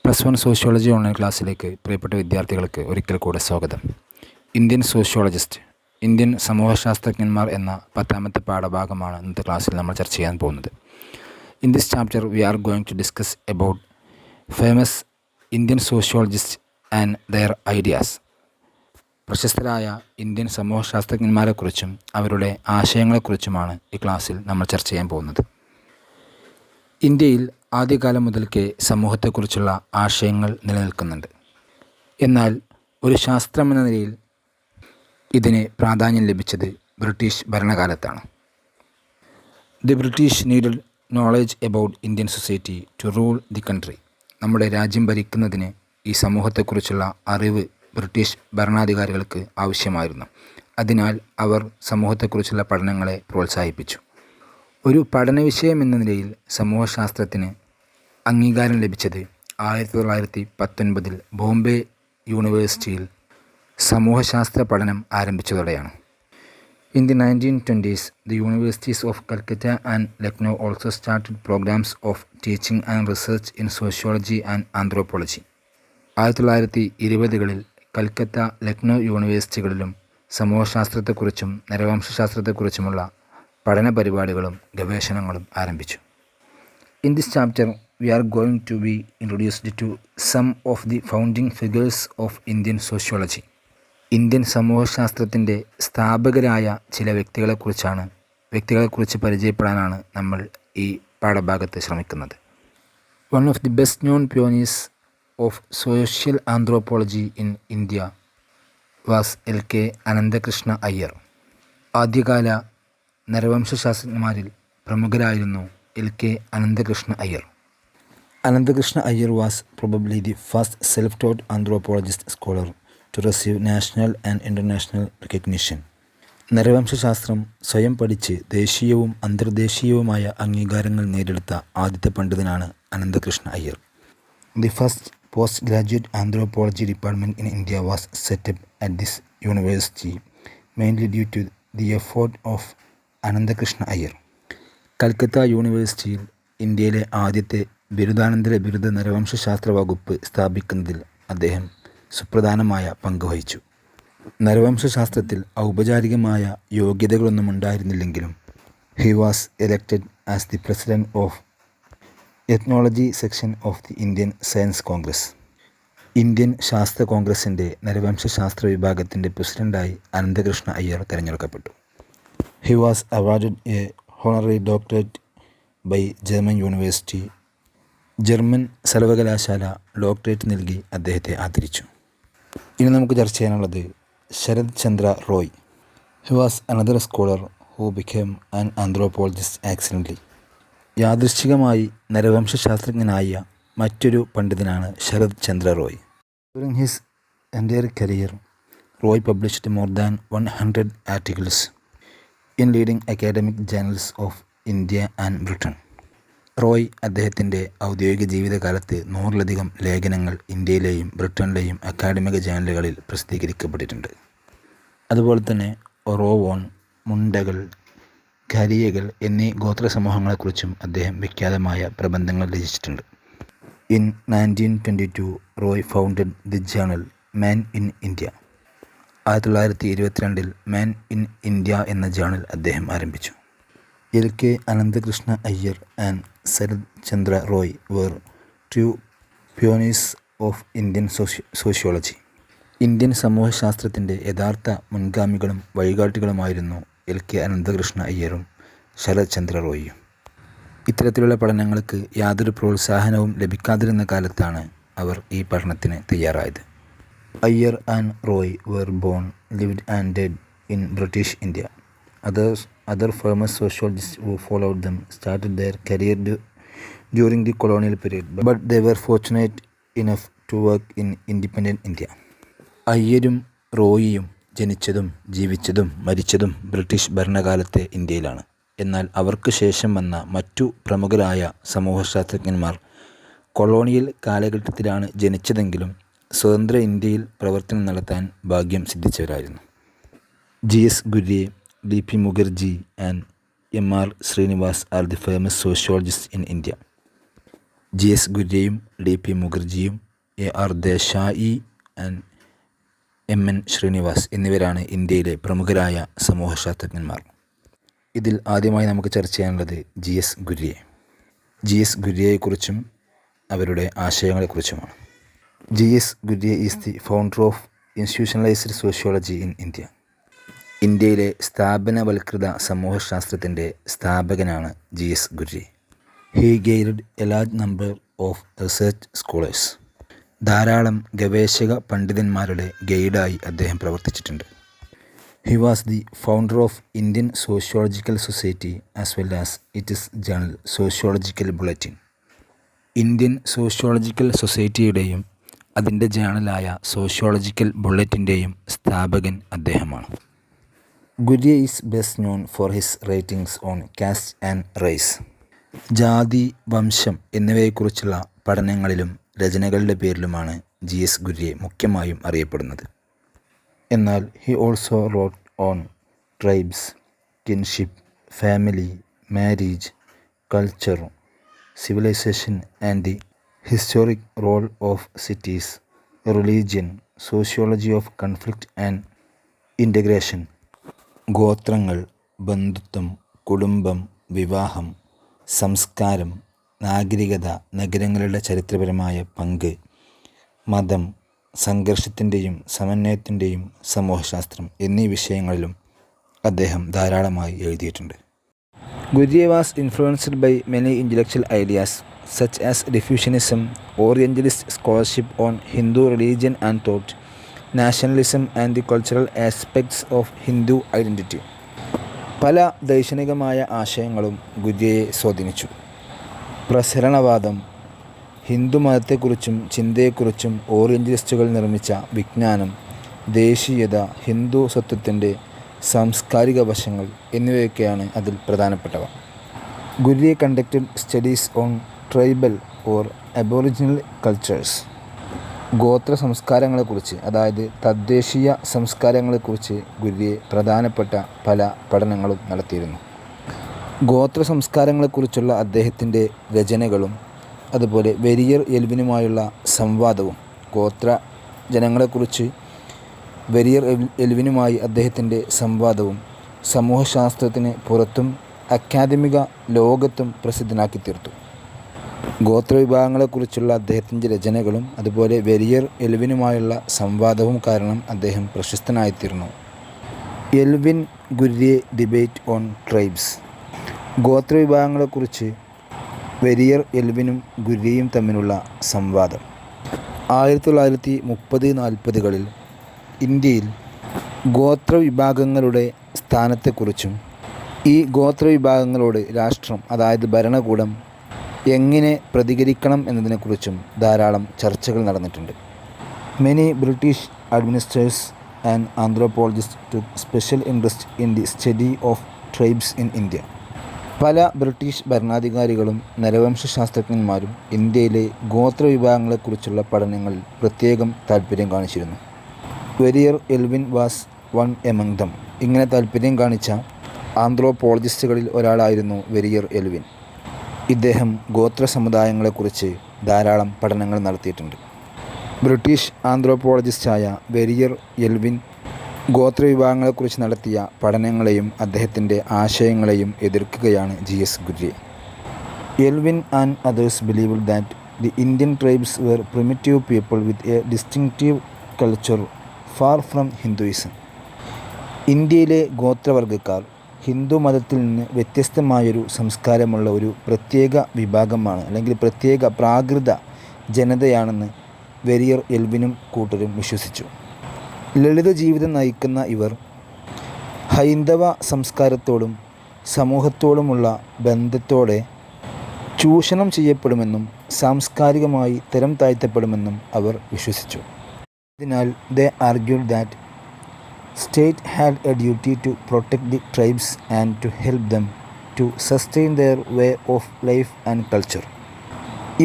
+1 sociology online ക്ലാസ്സിലേക്ക് പ്രിയപ്പെട്ട വിദ്യാർത്ഥികൾക്ക് ഒരിക്കൽ കൂടെ സ്വാഗതം. ഇന്ത്യൻ സോഷ്യോളജിസ്റ്റ്, ഇന്ത്യൻ സമൂഹശാസ്ത്രജ്ഞന്മാർ എന്ന 10ാമത്തെ പാഠഭാഗമാണ് ഇന്നത്തെ ക്ലാസ്സിൽ നമ്മൾ ചർച്ച ചെയ്യാൻ പോകുന്നത്. In this chapter we are going to discuss about famous Indian sociologist and their ideas. പ്രശസ്തരായ ഇന്ത്യൻ സമൂഹശാസ്ത്രജ്ഞന്മാരെക്കുറിച്ചും അവരുടെ ആശയങ്ങളെക്കുറിച്ചുമാണ് ഈ ക്ലാസ്സിൽ നമ്മൾ ചർച്ച ചെയ്യാൻ പോകുന്നത്. ഇന്ത്യയിൽ ആദ്യകാലം മുതൽക്കേ സമൂഹത്തെക്കുറിച്ചുള്ള ആശയങ്ങൾ നിലനിൽക്കുന്നുണ്ട്. എന്നാൽ ഒരു ശാസ്ത്രമെന്ന നിലയിൽ ഇതിന് പ്രാധാന്യം ലഭിച്ചത് ബ്രിട്ടീഷ് ഭരണകാലത്താണ്. The British needed knowledge about Indian society to rule the country. നമ്മുടെ രാജ്യം ഭരിക്കുന്നതിന് ഈ സമൂഹത്തെക്കുറിച്ചുള്ള അറിവ് ബ്രിട്ടീഷ് ഭരണാധികാരികൾക്ക് ആവശ്യമായിരുന്നു. അതിനാൽ അവർ സമൂഹത്തെക്കുറിച്ചുള്ള പഠനങ്ങളെ പ്രോത്സാഹിപ്പിച്ചു. ഒരു പഠന വിഷയം എന്ന നിലയിൽ സമൂഹശാസ്ത്രത്തിന് അംഗീകാരം ലഭിച്ചത് 1919 ബോംബെ യൂണിവേഴ്സിറ്റിയിൽ സമൂഹശാസ്ത്ര പഠനം ആരംഭിച്ചതോടെയാണ്. In the 1920s, the universities of Calcutta and Lucknow also started programs of teaching and research in sociology and anthropology. 1920കളിൽ കൽക്കത്ത, ലക്നൗ യൂണിവേഴ്സിറ്റികളിലും സമൂഹശാസ്ത്രത്തെക്കുറിച്ചും നരവംശശാസ്ത്രത്തെക്കുറിച്ചുമുള്ള പഠന പരിപാടികളും ഗവേഷണങ്ങളും ആരംഭിച്ചു. In this chapter, we are going to be introduced to some of the founding figures of Indian sociology. Indian സമൂഹശാസ്ത്രത്തിൻ്റെ സ്ഥാപകരായ ചില വ്യക്തികളെക്കുറിച്ച് പരിചയപ്പെടാനാണ് നമ്മൾ ഈ പാഠഭാഗത്ത് ശ്രമിക്കുന്നത്. One of the best known pioneers of social anthropology in India was L.K. Ananthakrishna Iyer. ആദ്യകാല നരവംശശാസ്ത്രജ്ഞന്മാരിൽ പ്രമുഖരായിരുന്നു L.K. Ananthakrishna Iyer. Ananthakrishna Iyer was probably the first self-taught anthropologist scholar to receive national and international recognition. നരവംശശാസ്ത്രം സ്വയം പഠിച്ച് ദേശീയവും അന്തർദേശീയവുമായ അംഗീകാരങ്ങൾ നേടിയെടുത്ത ആദ്യത്തെ പണ്ഡിതനാണ് Ananthakrishna Iyer. The first post-graduate anthropology department in India was set up at this university, mainly due to the effort of Ananthakrishna Iyer. Calcutta യൂണിവേഴ്സിറ്റിയിൽ ഇന്ത്യയിലെ ആദ്യത്തെ ബിരുദാനന്തര ബിരുദ നരവംശശാസ്ത്ര വകുപ്പ് സ്ഥാപിക്കുന്നതിൽ അദ്ദേഹം സുപ്രധാനമായ പങ്ക് വഹിച്ചു. നരവംശശാസ്ത്രത്തിൽ ഔപചാരികമായ യോഗ്യതകളൊന്നും ഉണ്ടായിരുന്നില്ലെങ്കിലും he was elected as the president of ethnology section of the Indian science congress. Indian ശാസ്ത്ര കോൺഗ്രസിൻ്റെ നരവംശശാസ്ത്ര വിഭാഗത്തിൻ്റെ പ്രസിഡന്റായി അനന്തകൃഷ്ണ അയ്യർ തിരഞ്ഞെടുക്കപ്പെട്ടു. He was awarded a honorary doctorate by German University. German സർവകലാശാല ഡോക്ടറേറ്റ് നൽകി അദ്ദേഹത്തെ ആദരിച്ചു. ഇനി നമുക്ക് ചർച്ച ചെയ്യാനുള്ളത് Sarath Chandra Roy. He was another scholar who became an anthropologist accidentally. യാദൃശ്ചികമായി നരവംശശാസ്ത്രജ്ഞനായ മറ്റൊരു പണ്ഡിതനാണ് Sarath Chandra Roy. During his entire career, Roy published more than 100 articles in leading academic journals of India and Britain. Roy അദ്ദേഹത്തിൻ്റെ ഔദ്യോഗിക ജീവിതകാലത്ത് 100ലധികം ലേഖനങ്ങൾ ഇന്ത്യയിലെയും ബ്രിട്ടനിലെയും അക്കാഡമിക ജേണലുകളിൽ പ്രസിദ്ധീകരിക്കപ്പെട്ടിട്ടുണ്ട്. അതുപോലെ തന്നെ ഒറോവോൺ, മുണ്ടകൾ, ഖരിയകൾ എന്നീ ഗോത്ര സമൂഹങ്ങളെക്കുറിച്ചും അദ്ദേഹം വിഖ്യാതമായ പ്രബന്ധങ്ങൾ രചിച്ചിട്ടുണ്ട്. In 1922, Roy founded the journal man in India. 1922 man in India എന്ന ജേണൽ അദ്ദേഹം ആരംഭിച്ചു. L.K. Ananthakrishna Iyer and Sarat Chandra Roy were two pioneers of Indian sociology. Indian സമൂഹശാസ്ത്രത്തിൻ്റെ യഥാർത്ഥ മുൻഗാമികളും വഴികാട്ടികളുമായിരുന്നു L.K. അനന്തകൃഷ്ണ അയ്യറും ശരത് ചന്ദ്ര റോയിയും. ഇത്തരത്തിലുള്ള പഠനങ്ങൾക്ക് യാതൊരു പ്രോത്സാഹനവും ലഭിക്കാതിരുന്ന കാലത്താണ് അവർ ഈ പഠനത്തിന് തയ്യാറായത്. Iyer and Roy were born, lived and died in British India. Other famous sociologists who followed them started their career during the colonial period, but they were fortunate enough to work in independent India. അയ്യരും റോയിയും ജനിച്ചതും ജീവിച്ചതും മരിച്ചതും British ഭരണകാലത്തെ ഇന്ത്യയിലാണ്. എന്നാൽ അവർക്ക് ശേഷം വന്ന മറ്റു പ്രമുഖരായ സമൂഹശാസ്ത്രജ്ഞന്മാർ colonial കാലഘട്ടത്തിലാണ് ജനിച്ചതെങ്കിലും സ്വതന്ത്ര ഇന്ത്യയിൽ പ്രവർത്തനം നടത്താൻ ഭാഗ്യം സിദ്ധിച്ചവരായിരുന്നു. G.S. Ghurye, D.P. Mukherjee and M.R. Srinivas are the famous sociologists in India. GS ഗുര്യയും DP മുഖർജിയും AR Desai and MN Srinivas എന്നിവരാണ് ഇന്ത്യയിലെ പ്രമുഖരായ സമൂഹശാസ്ത്രജ്ഞന്മാർ. ഇതിൽ ആദ്യമായി നമുക്ക് ചർച്ച ചെയ്യാനുള്ളത് GS ഗുര്യയെ. GS ഗുര്യയെക്കുറിച്ചും അവരുടെ ആശയങ്ങളെക്കുറിച്ചുമാണ്. GS Ghurye is the founder of institutionalised sociology in India. ഇന്ത്യയിലെ സ്ഥാപനവൽകൃത സമൂഹശാസ്ത്രത്തിൻ്റെ സ്ഥാപകനാണ് GS Ghurye. He guided a large number of research scholars. ധാരാളം ഗവേഷക പണ്ഡിതന്മാരുടെ ഗൈഡായി അദ്ദേഹം പ്രവർത്തിച്ചിട്ടുണ്ട്. He was the founder of Indian sociological society as well as its journal sociological bulletin. Indian sociological സൊസൈറ്റിയുടെയും അതിൻ്റെ ജേണലായ സോഷ്യോളജിക്കൽ ബുള്ളറ്റിൻ്റെയും സ്ഥാപകൻ അദ്ദേഹമാണ്. Ghurye is best known for his writings on caste and race. ജാതി, വംശം എന്നിവയെക്കുറിച്ചുള്ള പഠനങ്ങളിലും രചനകളുടെ പേരിലുമാണ് GS ഗുര്യ മുഖ്യമായും അറിയപ്പെടുന്നത്. എന്നാൽ he also wrote on tribes, kinship, family, marriage, culture, civilization and the historic role of cities, religion, sociology of conflict and integration, ഗോത്രങ്ങൾ, ബന്ധുത്വം, കുടുംബം, വിവാഹം, സംസ്കാരം, നാഗരികത, നഗരങ്ങളുടെ ചരിത്രപരമായ പങ്ക്, മതം, സംഘർഷത്തിൻ്റെയും സമന്വയത്തിൻ്റെയും സമൂഹശാസ്ത്രം എന്നീ വിഷയങ്ങളിലും അദ്ദേഹം ധാരാളമായി എഴുതിയിട്ടുണ്ട്. Ghurye was influenced by many intellectual ideas such as diffusionism, orientalist scholarship on Hindu religion and thought, nationalism and the cultural aspects of Hindu identity. പല ദൈക്ഷണികമായ ആശയങ്ങളും ഗുര്യയെ സ്വാധീനിച്ചു. പ്രസരണവാദം, ഹിന്ദുമതത്തെക്കുറിച്ചും ചിന്തയെക്കുറിച്ചും ഓറിയൻ്റലിസ്റ്റുകൾ നിർമ്മിച്ച വിജ്ഞാനം, ദേശീയത, ഹിന്ദു സ്വത്വത്തിൻ്റെ സാംസ്കാരിക വശങ്ങൾ എന്നിവയൊക്കെയാണ് അതിൽ പ്രധാനപ്പെട്ടവ. Ghurye conducted studies on tribal or aboriginal cultures. ഗോത്ര സംസ്കാരങ്ങളെക്കുറിച്ച്, അതായത് തദ്ദേശീയ സംസ്കാരങ്ങളെക്കുറിച്ച് ഗുര്യ പ്രധാനപ്പെട്ട പല പഠനങ്ങളും നടത്തിയിരുന്നു. ഗോത്ര സംസ്കാരങ്ങളെക്കുറിച്ചുള്ള അദ്ദേഹത്തിൻ്റെ രചനകളും അതുപോലെ വെരിയർ എൽവിനുമായുള്ള സംവാദവും, ഗോത്ര ജനങ്ങളെക്കുറിച്ച് വെരിയർ എൽവിനുമായി അദ്ദേഹത്തിൻ്റെ സംവാദവും സമൂഹശാസ്ത്രത്തിന് പുറത്തും അക്കാദമിക ലോകത്തും പ്രസിദ്ധനാക്കി തീർത്തു. ഗോത്രവിഭാഗങ്ങളെക്കുറിച്ചുള്ള അദ്ദേഹത്തിൻ്റെ രചനകളും അതുപോലെ വെരിയർ എൽവിനുമായുള്ള സംവാദവും കാരണം അദ്ദേഹം പ്രശസ്തനായിത്തീർന്നു. Elwin Ghurye debate on tribes. ഗോത്രവിഭാഗങ്ങളെക്കുറിച്ച് വെരിയർ എൽവിനും ഗുര്യയും തമ്മിലുള്ള സംവാദം. 1930-40കളിൽ ഇന്ത്യയിൽ ഗോത്രവിഭാഗങ്ങളുടെ സ്ഥാനത്തെക്കുറിച്ചും ഈ ഗോത്രവിഭാഗങ്ങളോട് രാഷ്ട്രം, അതായത് ഭരണകൂടം എങ്ങനെ പ്രതികരിക്കണം എന്നതിനെക്കുറിച്ചും ധാരാളം ചർച്ചകൾ നടന്നിട്ടുണ്ട്. Many British administrators and anthropologist took special interest in the study of tribes in India. പല ബ്രിട്ടീഷ് ഭരണാധികാരികളും നരവംശാസ്ത്രജ്ഞന്മാരും ഇന്ത്യയിലെ ഗോത്രവിഭാഗങ്ങളെക്കുറിച്ചുള്ള പഠനങ്ങളിൽ പ്രത്യേകം താൽപ്പര്യം കാണിച്ചിരുന്നു. Verrier Elwin was one among them. ഇങ്ങനെ താൽപ്പര്യം കാണിച്ച ആന്ത്രോപോളജിസ്റ്റുകളിൽ ഒരാളായിരുന്നു വെരിയർ എൽവിൻ. ഇദ്ദേഹം ഗോത്ര സമുദായങ്ങളെക്കുറിച്ച് ധാരാളം പഠനങ്ങൾ നടത്തിയിട്ടുണ്ട്. ബ്രിട്ടീഷ് ആന്ത്രോപോളജിസ്റ്റായ വെരിയർ എൽവിൻ ഗോത്രവിഭാഗങ്ങളെക്കുറിച്ച് നടത്തിയ പഠനങ്ങളെയും അദ്ദേഹത്തിൻ്റെ ആശയങ്ങളെയും എതിർക്കുകയാണ് GS Ghurye. Elwin and others believed that the Indian tribes were primitive people with a distinctive culture far from Hinduism. ഇന്ത്യയിലെ ഗോത്രവർഗ്ഗക്കാർ ഹിന്ദു മതത്തിൽ നിന്ന് വ്യത്യസ്തമായൊരു സംസ്കാരമുള്ള ഒരു പ്രത്യേക വിഭാഗമാണ്, അല്ലെങ്കിൽ പ്രത്യേക പ്രാകൃത ജനതയാണെന്ന് വെരിയർ എൽവിനും കൂട്ടരും വിശ്വസിച്ചു. ലളിത ജീവിതം നയിക്കുന്ന ഇവർ ഹൈന്ദവ സംസ്കാരത്തോടും സമൂഹത്തോടുമുള്ള ബന്ധത്തോടെ ചൂഷണം ചെയ്യപ്പെടുമെന്നും സാംസ്കാരികമായി തരം താഴ്ത്തപ്പെടുമെന്നും അവർ വിശ്വസിച്ചു. അതിനാൽ they argued that state had a duty to protect the tribes and to help them to sustain their way of life and culture.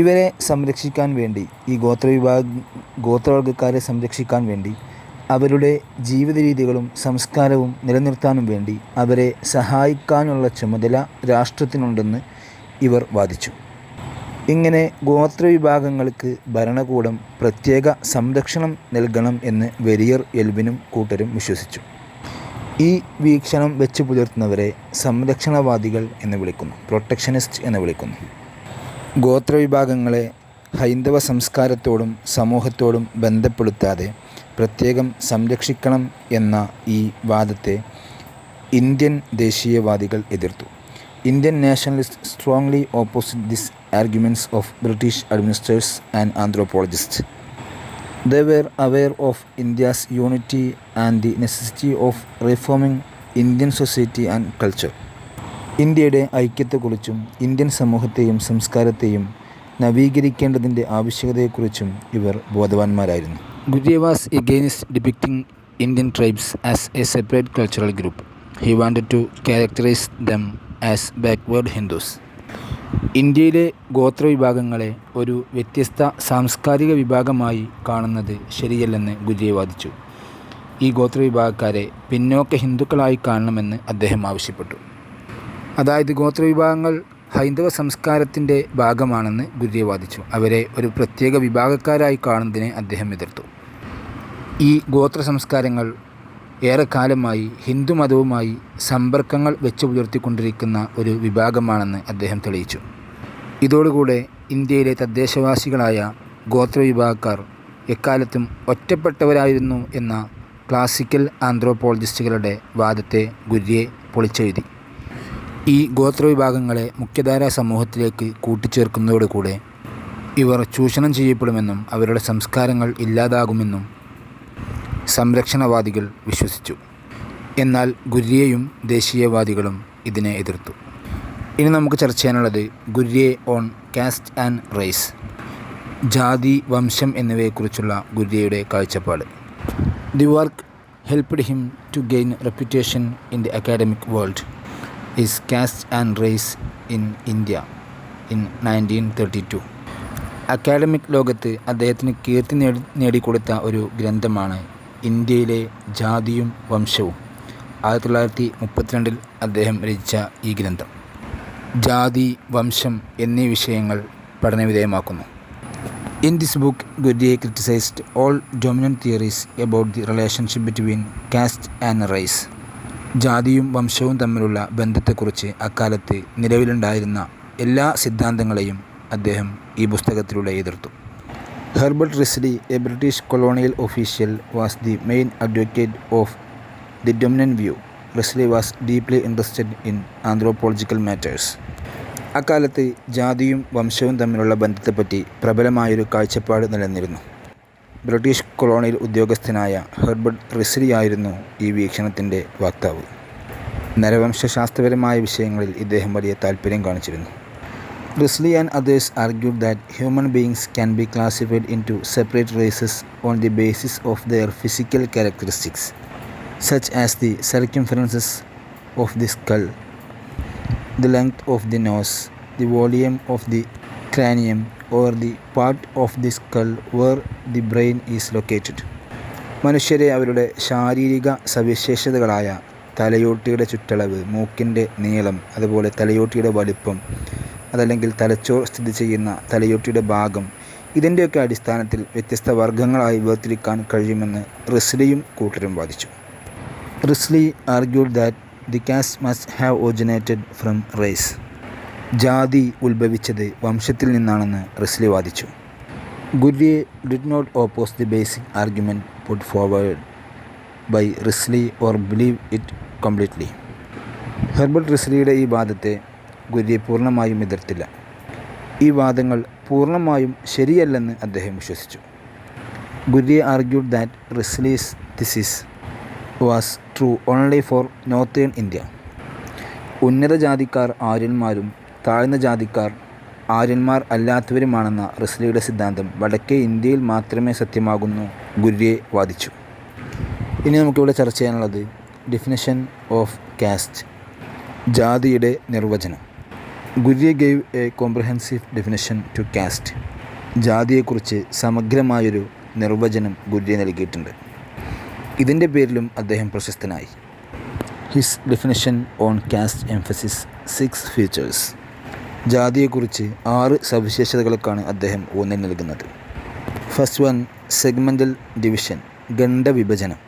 ഇവരെ സംരക്ഷിക്കാൻ വേണ്ടി, ഈ ഗോത്രവർഗ്ഗക്കാരെ സംരക്ഷിക്കാൻ വേണ്ടി, അവരുടെ ജീവിത രീതികളും സംസ്കാരവും നിലനിർത്താനും വേണ്ടി അവരെ സഹായിക്കാനുള്ള ചുമതല രാഷ്ട്രത്തിനുണ്ടെന്ന് ഇവർ വാദിച്ചു. ഇങ്ങനെ ഗോത്രവിഭാഗങ്ങൾക്ക് ഭരണകൂടം പ്രത്യേക സംരക്ഷണം നൽകണം എന്ന് വെരിയർ എൽവിനും കൂട്ടരും വിശ്വസിച്ചു. ഈ വീക്ഷണം വെച്ച് പുലർത്തുന്നവരെ സംരക്ഷണവാദികൾ എന്ന് വിളിക്കുന്നു, പ്രൊട്ടക്ഷനിസ്റ്റ് എന്ന് വിളിക്കുന്നു. ഗോത്രവിഭാഗങ്ങളെ ഹൈന്ദവ സംസ്കാരത്തോടും സമൂഹത്തോടും ബന്ധപ്പെടുത്താതെ പ്രത്യേകം സംരക്ഷിക്കണം എന്ന ഈ വാദത്തെ ഇന്ത്യൻ ദേശീയവാദികൾ എതിർത്തു. Indian nationalists strongly opposed these arguments of British administrators and anthropologists. They were aware of India's unity and the necessity of reforming Indian society and culture. ഇന്ത്യയുടെ ഐക്യത്തെക്കുറിച്ചും ഇന്ത്യൻ സമൂഹത്തെയും സംസ്കാരത്തെയും നവീകരിക്കേണ്ടതിൻ്റെ ആവശ്യകതയെക്കുറിച്ചും ഇവർ ബോധവാന്മാരായിരുന്നു. Gurje was against depicting Indian tribes as a separate cultural group. He wanted to characterize them as backward Hindus. ഇന്ത്യയിലെ ഗോത്രവിഭാഗങ്ങളെ ഒരു വ്യത്യസ്ത സാംസ്കാരിക വിഭാഗമായി കാണുന്നത് ശരിയല്ലെന്ന് ഗുര്ജെ വാദിച്ചു. ഈ ഗോത്രവിഭാഗക്കാരെ പിന്നോക്ക ഹിന്ദുക്കളായി കാണണമെന്ന് അദ്ദേഹം ആവശ്യപ്പെട്ടു. അതായത് ഗോത്രവിഭാഗങ്ങൾ ഹൈന്ദവ സംസ്കാരത്തിൻ്റെ ഭാഗമാണെന്ന് ഗുര്ജെ വാദിച്ചു. അവരെ ഒരു പ്രത്യേക വിഭാഗക്കാരായി കാണുന്നതിനെ അദ്ദേഹം എതിർത്തു. ഈ ഗോത്ര സംസ്കാരങ്ങൾ ഏറെക്കാലമായി ഹിന്ദുമതവുമായി സമ്പർക്കങ്ങൾ വെച്ചു പുലർത്തിക്കൊണ്ടിരിക്കുന്ന ഒരു വിഭാഗമാണെന്ന് അദ്ദേഹം തെളിയിച്ചു. ഇതോടുകൂടെ ഇന്ത്യയിലെ തദ്ദേശവാസികളായ ഗോത്രവിഭാഗക്കാർ എക്കാലത്തും ഒറ്റപ്പെട്ടവരായിരുന്നു എന്ന ക്ലാസിക്കൽ ആന്ത്രോപോളജിസ്റ്റുകളുടെ വാദത്തെ ഗുര്ജെ പൊളിച്ചെഴുതി. ഈ ഗോത്രവിഭാഗങ്ങളെ മുഖ്യധാരാ സമൂഹത്തിലേക്ക് കൂട്ടിച്ചേർക്കുന്നതോടുകൂടെ ഇവർ ചൂഷണം ചെയ്യപ്പെടുമെന്നും അവരുടെ സംസ്കാരങ്ങൾ ഇല്ലാതാകുമെന്നും സംരക്ഷണവാദികൾ വിശ്വസിച്ചു. എന്നാൽ ഗുര്ജെയും ദേശീയവാദികളും ഇതിനെ എതിർത്തു. ഇനി നമുക്ക് ചർച്ച ചെയ്യാനുള്ളത് ഗുര്ജെ ഓൺ കാസ്റ്റ് ആൻഡ് റേസ്, ജാതി, വംശം എന്നിവയെക്കുറിച്ചുള്ള ഗുര്ജെയുടെ കാഴ്ചപ്പാട്. The work helped him to gain reputation in the academic world is caste and race in India in 1932. Academic ലോകത്ത് അദ്ദേഹത്തിന് കീർത്തി നേടിക്കൊടുത്ത ഒരു ഗ്രന്ഥമാണ് ഇന്ത്യയിലെ ജാതിയും വംശവും. 1932 അദ്ദേഹം രചിച്ച ഈ ഗ്രന്ഥം ജാതി, വംശം എന്നീ വിഷയങ്ങൾ പഠനവിധേയമാക്കുന്നു. ഇൻ ദിസ് ബുക്ക് ഗുര്ജെ criticised all dominant theories about the relationship between caste and race. ജാതിയും വംശവും തമ്മിലുള്ള ബന്ധത്തെക്കുറിച്ച് അക്കാലത്ത് നിലവിലുണ്ടായിരുന്ന എല്ലാ സിദ്ധാന്തങ്ങളെയും അദ്ദേഹം ഈ പുസ്തകത്തിലൂടെ എതിർത്തു. Herbert Risley, a British colonial official, was the main advocate of the dominant view. Risley was deeply interested in anthropological matters. അക്കാലത്ത് ജാതിയും വംശവും തമ്മിലുള്ള ബന്ധത്തെപ്പറ്റി പ്രബലമായൊരു കാഴ്ചപ്പാട് നിലനിന്നിരുന്നു. ബ്രിട്ടീഷ് കൊളോണിയൽ ഉദ്യോഗസ്ഥനായ ഹെർബർട്ട് റിസ്ലി ആയിരുന്നു ഈ വീക്ഷണത്തിൻ്റെ വക്താവ്. നരവംശാസ്ത്രപരമായ വിഷയങ്ങളിൽ ഇദ്ദേഹം വലിയ താൽപ്പര്യം കാണിച്ചിരുന്നു. Risley and others argued that human beings can be classified into separate races on the basis of their physical characteristics, such as the circumferences of the skull, the length of the nose, the volume of the cranium, or the part of the skull where the brain is located. മനുഷ്യരെ അവരുടെ ശാരീരിക സവിശേഷതകളായ തലയോട്ടിയുടെ ചുറ്റളവ്, മൂക്കിൻ്റെ നീളം, അതുപോലെ തലയോട്ടിയുടെ വലിപ്പം, അതല്ലെങ്കിൽ തലച്ചോർ സ്ഥിതി ചെയ്യുന്ന തലയോട്ടിയുടെ ഭാഗം, ഇതിൻ്റെയൊക്കെ അടിസ്ഥാനത്തിൽ വ്യത്യസ്ത വർഗ്ഗങ്ങളായി വേർതിരിക്കാൻ കഴിയുമെന്ന് റിസ്ലിയും കൂട്ടരും വാദിച്ചു. Risley argued that the caste must have originated from race. ജാതി ഉത്ഭവിച്ചത് വംശത്തിൽ നിന്നാണെന്ന് റിസ്ലി വാദിച്ചു. ഗുര്ജെ did not oppose the basic argument put forward by Risley or believe it completely. Herbert റിസ്ലിയുടെ ഈ വാദത്തെ ഗുര്ജെ പൂർണ്ണമായും എതിർത്തില്ല. ഈ വാദങ്ങൾ പൂർണ്ണമായും ശരിയല്ലെന്ന് അദ്ദേഹം വിശ്വസിച്ചു. ഗുര്ജെ argued that Risley's thesis was true only for northern India. ഉന്നത ജാതിക്കാർ ആര്യന്മാരും താഴ്ന്ന ജാതിക്കാർ ആര്യന്മാർ അല്ലാത്തവരുമാണെന്ന റിസ്ലിയുടെ സിദ്ധാന്തം വടക്കേ ഇന്ത്യയിൽ മാത്രമേ സത്യമാകുന്നു ഗുര്ജെ വാദിച്ചു. ഇനി നമുക്കിവിടെ ചർച്ച ചെയ്യാനുള്ളത് ഡെഫിനിഷൻ ഓഫ് കാസ്റ്റ്, ജാതിയുടെ നിർവചനം. ഗുര്ജെ gave a comprehensive definition to caste. ജാതിയെക്കുറിച്ച് സമഗ്രമായൊരു നിർവചനം ഗുര്ജെ നൽകിയിട്ടുണ്ട്. ഇതിൻ്റെ പേരിലും അദ്ദേഹം പ്രശസ്തനായി. His definition on caste emphasis 6 features. ജാതിയെക്കുറിച്ച് 6 സവിശേഷതകൾക്കാണ് അദ്ദേഹം ഊന്നൽ നൽകുന്നത്. ഫസ്റ്റ് വൺ, സെഗ്മെൻ്റൽ ഡിവിഷൻ, ഖണ്ഡവിഭജനം.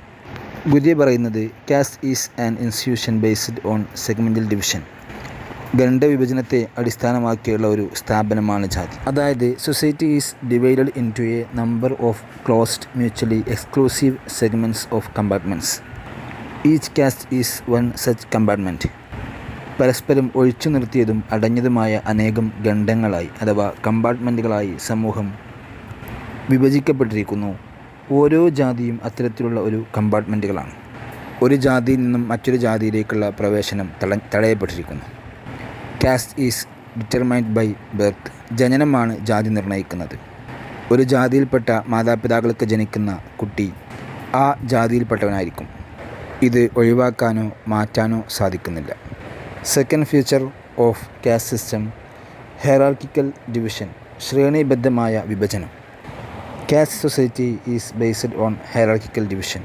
ഗുര്യെ പറയുന്നത് caste is an institution based on segmental division. ഖണ്ഡവിഭജനത്തെ അടിസ്ഥാനമാക്കിയുള്ള ഒരു സ്ഥാപനമാണ് ജാതി. അതായത് society is divided into a number of closed mutually exclusive segments of compartments. Each caste is one such compartment. പരസ്പരം ഒഴിച്ചു നിർത്തിയതും അടഞ്ഞതുമായ അനേകം ഖണ്ഡങ്ങളായി അഥവാ കമ്പാർട്ട്മെൻറ്റുകളായി സമൂഹം വിഭജിക്കപ്പെട്ടിരിക്കുന്നു. ഓരോ ജാതിയും അത്തരത്തിലുള്ള ഒരു കമ്പാർട്ട്മെൻറ്റുകളാണ്. ഒരു ജാതിയിൽ നിന്നും മറ്റൊരു ജാതിയിലേക്കുള്ള പ്രവേശനം തടയപ്പെട്ടിരിക്കുന്നു. Caste is determined by birth. ജനനമാണ് ജാതി നിർണ്ണയിക്കുന്നത്. ഒരു ജാതിയിൽപ്പെട്ട മാതാപിതാക്കൾക്ക് ജനിക്കുന്ന കുട്ടി ആ ജാതിയിൽപ്പെട്ടവനായിരിക്കും. ഇത് ഒഴിവാക്കാനോ മാറ്റാനോ സാധിക്കുന്നില്ല. Second feature of caste system, hierarchical division, ശ്രേണിബദ്ധമായ വിഭജനം. Caste society is based on hierarchical division.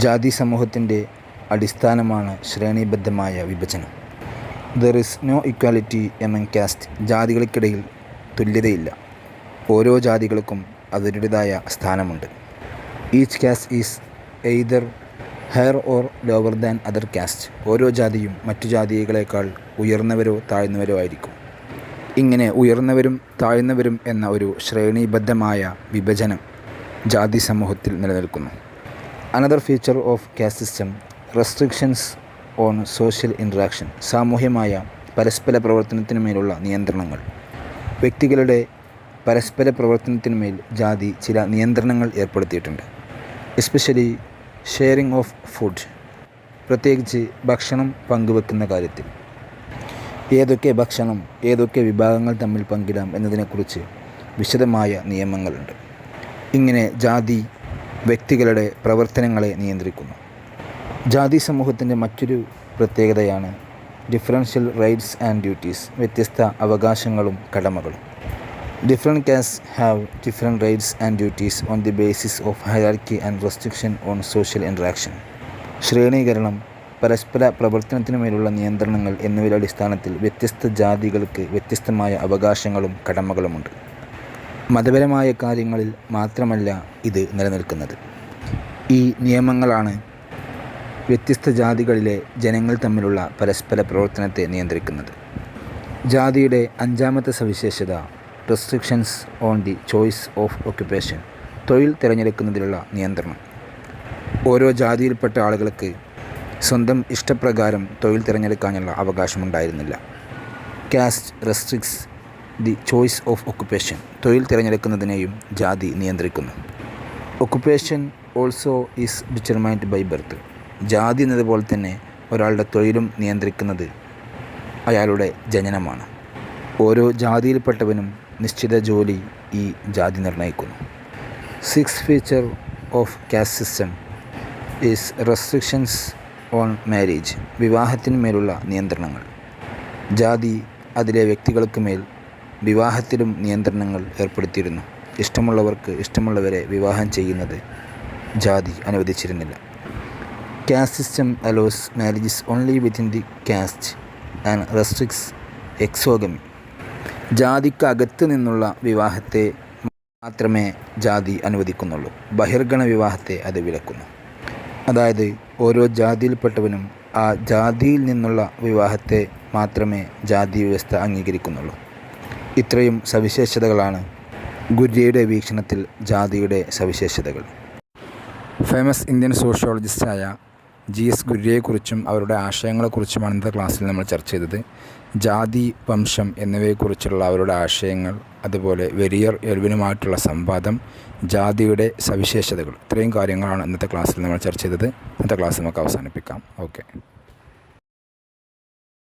ജാതി സമൂഹത്തിൻ്റെ അടിസ്ഥാനമാണ് ശ്രേണിബദ്ധമായ വിഭജനം. There is no equality among caste. ജാതികൾക്കിടയിൽ തുല്യതയില്ല. ഓരോ ജാതികൾക്കും അവരുടേതായ സ്ഥാനമുണ്ട്. Each caste is either higher or lower than other caste. ഓരോ ജാതിയും മറ്റു ജാതികളേക്കാൾ ഉയർന്നവരോ താഴ്ന്നവരോ ആയിരിക്കും. ഇങ്ങനെ ഉയർന്നവരും താഴ്ന്നവരും എന്ന ഒരു ശ്രേണീബദ്ധമായ വിഭജനം ജാതി സമൂഹത്തിൽ നിലനിൽക്കുന്നു. Another feature of caste system, restrictions on social interaction. സാമൂഹ്യമായ പരസ്പര പ്രവർത്തനത്തിനുമേലുള്ള നിയന്ത്രണങ്ങൾ. വ്യക്തികളുടെ പരസ്പര പ്രവർത്തനത്തിനുമേൽ ജാതി ചില നിയന്ത്രണങ്ങൾ ഏർപ്പെടുത്തിയിട്ടുണ്ട്. എസ്പെഷ്യലി ഷെയറിംഗ് ഓഫ് ഫുഡ്, പ്രത്യേകിച്ച് ഭക്ഷണം പങ്കുവെക്കുന്ന കാര്യത്തിൽ. ഏതൊക്കെ ഭക്ഷണം ഏതൊക്കെ വിഭാഗങ്ങൾ തമ്മിൽ പങ്കിടാം എന്നതിനെക്കുറിച്ച് വിശദമായ നിയമങ്ങളുണ്ട്. ഇങ്ങനെ ജാതി വ്യക്തികളുടെ പ്രവർത്തനങ്ങളെ നിയന്ത്രിക്കുന്നു. ജാതി സമൂഹത്തിൻ്റെ മറ്റൊരു പ്രത്യേകതയാണ് ഡിഫറൻഷ്യൽ റൈറ്റ്സ് ആൻഡ് ഡ്യൂട്ടീസ്, വ്യത്യസ്ത അവകാശങ്ങളും കടമകളും. Different caste have different rights and duties on the basis of hierarchy and restriction on social interaction. ശ്രേണീകരണം, പരസ്പര പ്രവർത്തനത്തിനുമേലുള്ള നിയന്ത്രണങ്ങൾ എന്നിവയുടെ അടിസ്ഥാനത്തിൽ വ്യത്യസ്ത ജാതികൾക്ക് വ്യത്യസ്തമായ അവകാശങ്ങളും കടമകളുമുണ്ട്. മതപരമായ കാര്യങ്ങളിൽ മാത്രമല്ല ഇത് നിലനിൽക്കുന്നത്. ഈ നിയമങ്ങളാണ് വ്യത്യസ്ത ജാതികളിലെ ജനങ്ങൾ തമ്മിലുള്ള പരസ്പര പ്രവർത്തനത്തെ നിയന്ത്രിക്കുന്നത്. ജാതിയുടെ 5ാമത്തെ സവിശേഷത, restrictions on the choice of occupation, തൊഴിൽ തിരഞ്ഞെടുക്കുന്നതിലുള്ള നിയന്ത്രണം. ഓരോ ജാതിയിൽപ്പെട്ട ആളുകൾക്ക് സ്വന്തം ഇഷ്ടപ്രകാരം തൊഴിൽ തിരഞ്ഞെടുക്കാനുള്ള അവകാശമുണ്ടായിരുന്നില്ല. Caste restricts the choice of occupation, തൊഴിൽ തിരഞ്ഞെടുക്കുന്നതിനെയും ജാതി നിയന്ത്രിക്കുന്നു. Occupation also is determined by birth. ജാതി എന്നതുപോലെ തന്നെ ഒരാളുടെ തൊഴിലും നിയന്ത്രിക്കുന്നത് അയാളുടെ ജനനമാണ്. ഓരോ ജാതിയിൽപ്പെട്ടവനും നിശ്ചിത ജോലി ഈ ജാതി നിർണ്ണയിക്കുന്നു. 6th feature of caste system is restrictions on marriage, വിവാഹത്തിന്മേലുള്ള നിയന്ത്രണങ്ങൾ. ജാതി അതിലെ വ്യക്തികൾക്ക് മേൽ വിവാഹത്തിലും നിയന്ത്രണങ്ങൾ ഏർപ്പെടുത്തിയിരുന്നു. ഇഷ്ടമുള്ളവർക്ക് ഇഷ്ടമുള്ളവരെ വിവാഹം ചെയ്യുന്നത് ജാതി അനുവദിച്ചിരുന്നില്ല. Caste system allows marriages only within the caste and restricts exogamy. ജാതിക്കകത്ത് നിന്നുള്ള വിവാഹത്തെ മാത്രമേ ജാതി അനുവദിക്കുന്നുള്ളൂ. ബഹിർഗണ വിവാഹത്തെ അത് വിലക്കുന്നു. അതായത് ഓരോ ജാതിയിൽപ്പെട്ടവനും ആ ജാതിയിൽ നിന്നുള്ള വിവാഹത്തെ മാത്രമേ ജാതി വ്യവസ്ഥ അംഗീകരിക്കുന്നുള്ളൂ. ഇത്രയും സവിശേഷതകളാണ് ഗുര്യയുടെ വീക്ഷണത്തിൽ ജാതിയുടെ സവിശേഷതകൾ. ഫേമസ് ഇന്ത്യൻ സോഷ്യോളജിസ്റ്റായ GS ഗുര്യയെക്കുറിച്ചും അവരുടെ ആശയങ്ങളെക്കുറിച്ചുമാണ് ഇന്നത്തെ ക്ലാസ്സിൽ നമ്മൾ ചർച്ച ചെയ്തത്. ജാതി, വംശം എന്നിവയെക്കുറിച്ചുള്ള അവരുടെ ആശയങ്ങൾ, അതുപോലെ വെരിയർ എൽവിനുമായിട്ടുള്ള സംവാദം, ജാതിയുടെ സവിശേഷതകൾ, ഇത്രയും കാര്യങ്ങളാണ് ഇന്നത്തെ ക്ലാസ്സിൽ നമ്മൾ ചർച്ച ചെയ്തത്. ഇന്നത്തെ ക്ലാസ് നമുക്ക് അവസാനിപ്പിക്കാം. ഓക്കെ.